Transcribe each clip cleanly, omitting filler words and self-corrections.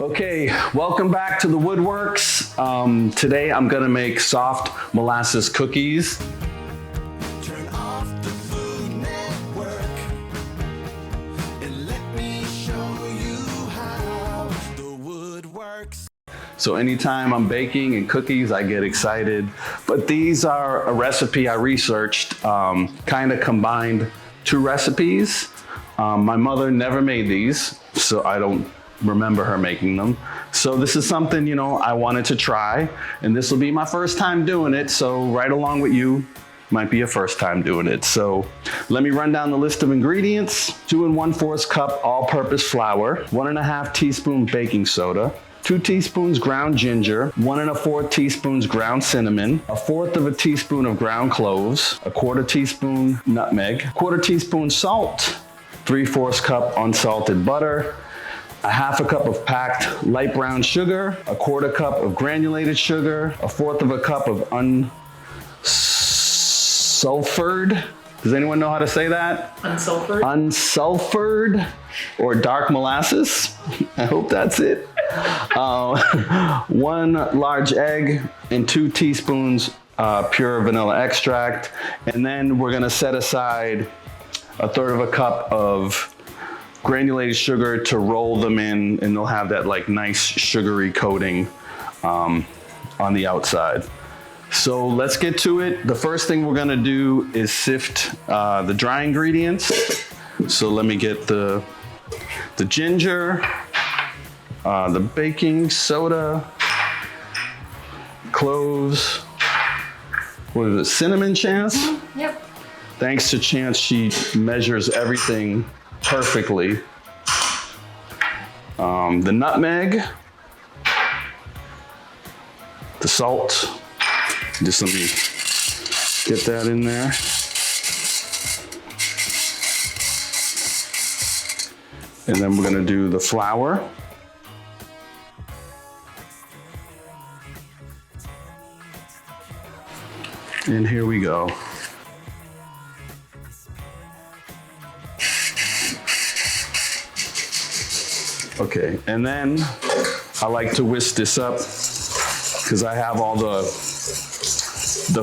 Okay, welcome back to the Woodworks. Today I'm gonna make soft molasses cookies. Turn off the Food Network and let me show you how the wood works. So anytime I'm baking and cookies, I get excited. But these are a recipe I researched, kind of combined two recipes. My mother never made these, so I don't remember her making them. So this is something, I wanted to try, and this will be my first time doing it. So right along with you, might be your first time doing it. So let me run down the list of ingredients. 2 1/4 cup all-purpose flour, 1 1/2 teaspoon baking soda, 2 teaspoons ground ginger, 1 1/4 teaspoons ground cinnamon, 1/4 teaspoon of ground cloves, 1/4 teaspoon nutmeg, 1/4 teaspoon salt, 3/4 cup unsalted butter, 1/2 cup of packed light brown sugar, 1/4 cup of granulated sugar, 1/4 cup of unsulfured. Does anyone know how to say that? Unsulfured? Unsulfured or dark molasses. I hope that's it. 1 large egg and 2 teaspoons pure vanilla extract. And then we're gonna set aside 1/3 cup of granulated sugar to roll them in, and they'll have that like nice sugary coating on the outside. So let's get to it. The first thing we're gonna do is sift the dry ingredients. So let me get the ginger, the baking soda, cloves, what is it, cinnamon, Chance? Yep. Thanks to Chance, she measures everything perfectly. The nutmeg, the salt. Just let me get that in there. And then we're gonna do the flour. And here we go. Okay, and then I like to whisk this up because I have all the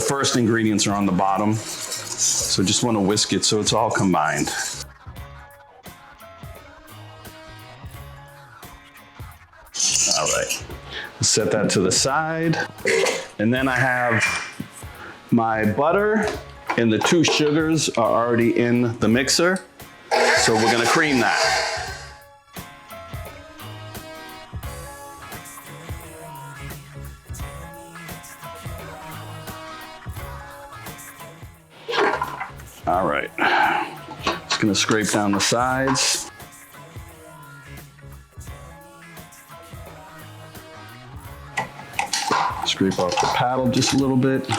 first ingredients are on the bottom. So just want to whisk it so it's all combined. All right, set that to the side. And then I have my butter and the 2 sugars are already in the mixer. So we're gonna cream that. All right, just gonna scrape down the sides. Scrape off the paddle just a little bit.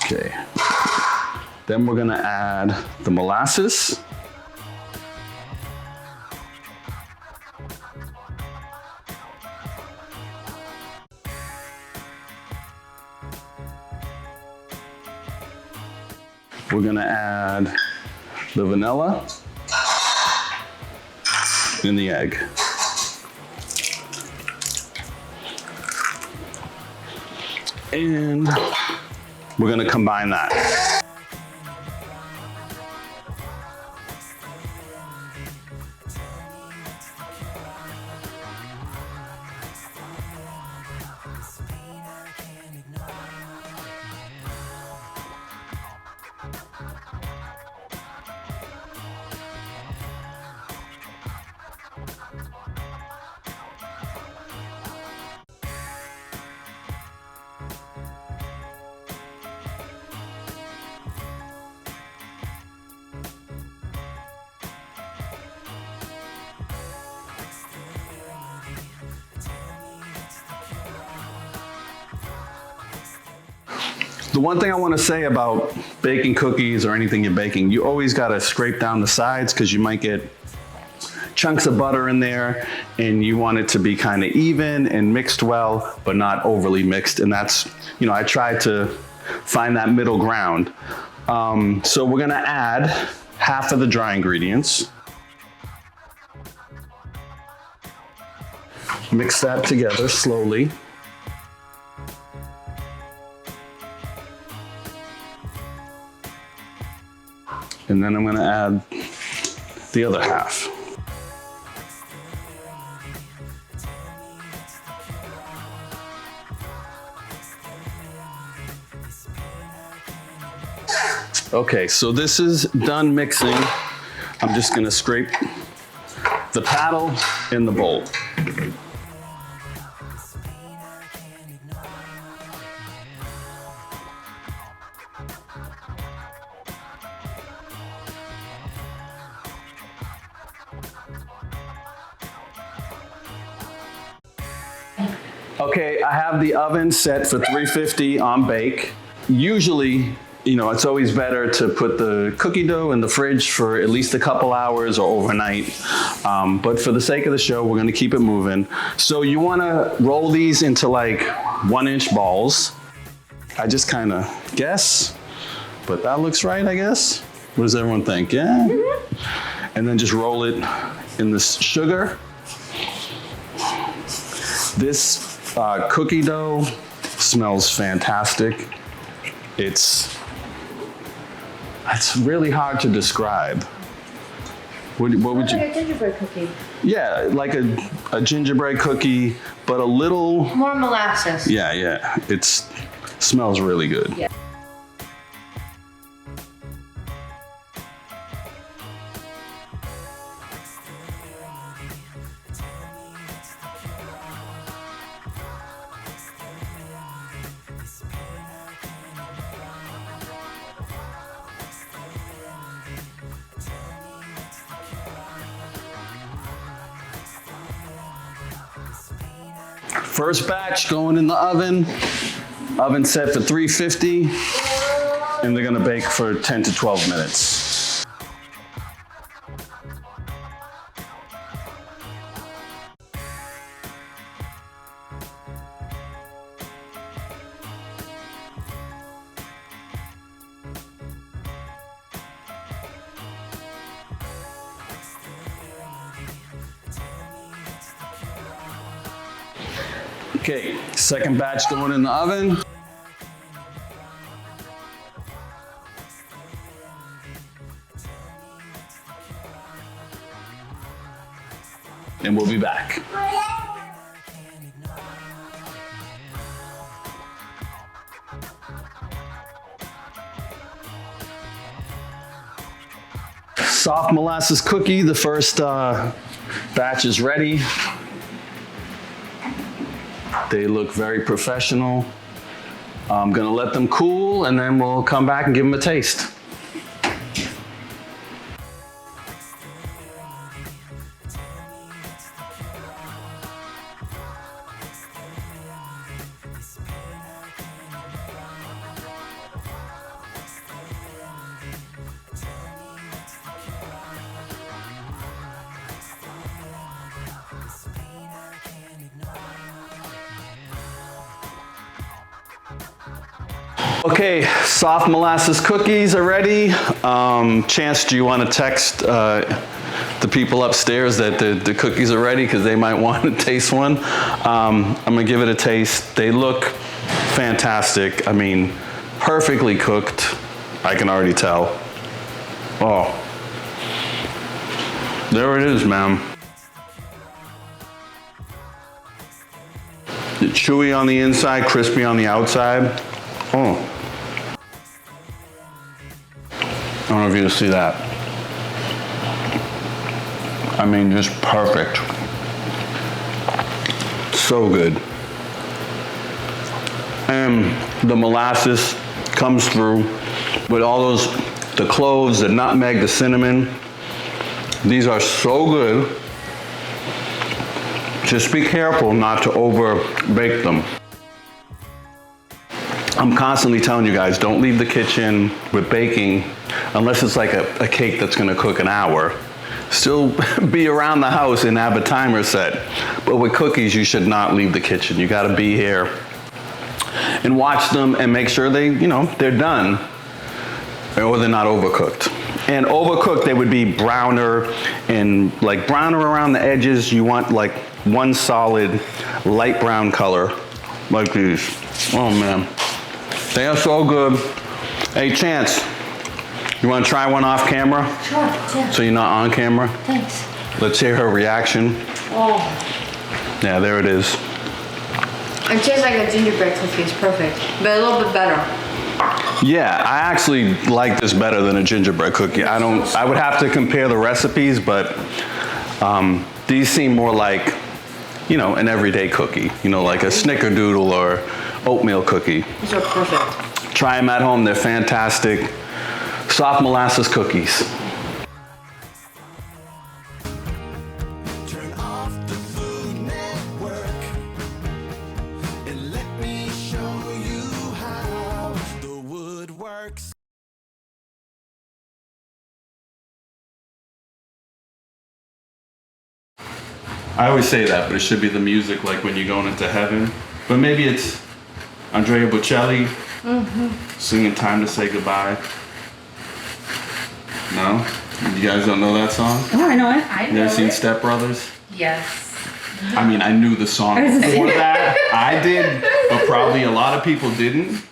Okay, then we're gonna add the molasses. We're gonna add the vanilla and the egg. And we're gonna combine that. The one thing I want to say about baking cookies or anything you're baking, you always got to scrape down the sides because you might get chunks of butter in there and you want it to be kind of even and mixed well, but not overly mixed. And that's, I try to find that middle ground. So we're gonna add half of the dry ingredients. Mix that together slowly. And then I'm gonna add the other half. Okay, so this is done mixing. I'm just gonna scrape the paddle in the bowl. Okay, I have the oven set for 350 on bake. Usually, you know, it's always better to put the cookie dough in the fridge for at least a couple hours or overnight. But for the sake of the show, we're gonna keep it moving. So you wanna roll these into like 1-inch balls. I just kinda guess, but that looks right, I guess. What does everyone think? Yeah? And then just roll it in this sugar. This cookie dough smells fantastic. It's really hard to describe. What would you? Like a gingerbread cookie. Yeah, like a gingerbread cookie, but a little. More molasses. Yeah. It smells really good. Yeah. First batch going in the oven. Oven set for 350, and they're gonna bake for 10 to 12 minutes. Okay, second batch going in the oven. And we'll be back. Soft molasses cookie, the first batch is ready. They look very professional. I'm gonna let them cool and then we'll come back and give them a taste. Okay, soft molasses cookies are ready. Chance, do you want to text the people upstairs that the cookies are ready because they might want to taste one? I'm gonna give it a taste. They look fantastic. I mean, perfectly cooked. I can already tell. Oh, there it is, ma'am. Chewy on the inside, crispy on the outside. Oh. I don't know if you can see that. I mean, just perfect. So good. And the molasses comes through with all the cloves, the nutmeg, the cinnamon. These are so good. Just be careful not to over bake them. I'm constantly telling you guys, don't leave the kitchen with baking unless it's like a cake that's gonna cook an hour. Still be around the house and have a timer set. But with cookies, you should not leave the kitchen. You gotta be here and watch them and make sure they're done or they're not overcooked. And overcooked, they would be browner and like browner around the edges. You want like one solid light brown color like these. Oh man, they are so good. Hey Chance, you want to try one off camera? Sure, yeah. So you're not on camera? Thanks. Let's hear her reaction. Oh. Yeah, there it is. It tastes like a gingerbread cookie. It's perfect, but a little bit better. Yeah, I actually like this better than a gingerbread cookie. I would have to compare the recipes, but these seem more like, you know, an everyday cookie. You know, like a snickerdoodle or oatmeal cookie. These are perfect. Try them at home, they're fantastic. Soft molasses cookies. Turn off the Food Network and let me show you how the wood works. I always say that, but it should be the music like when you're going into heaven. But maybe it's Andrea Bocelli singing Time to Say Goodbye. No? You guys don't know that song? Oh, I know it. You guys seen Step Brothers? Yes. I mean, I knew the song before that. I did, but probably a lot of people didn't.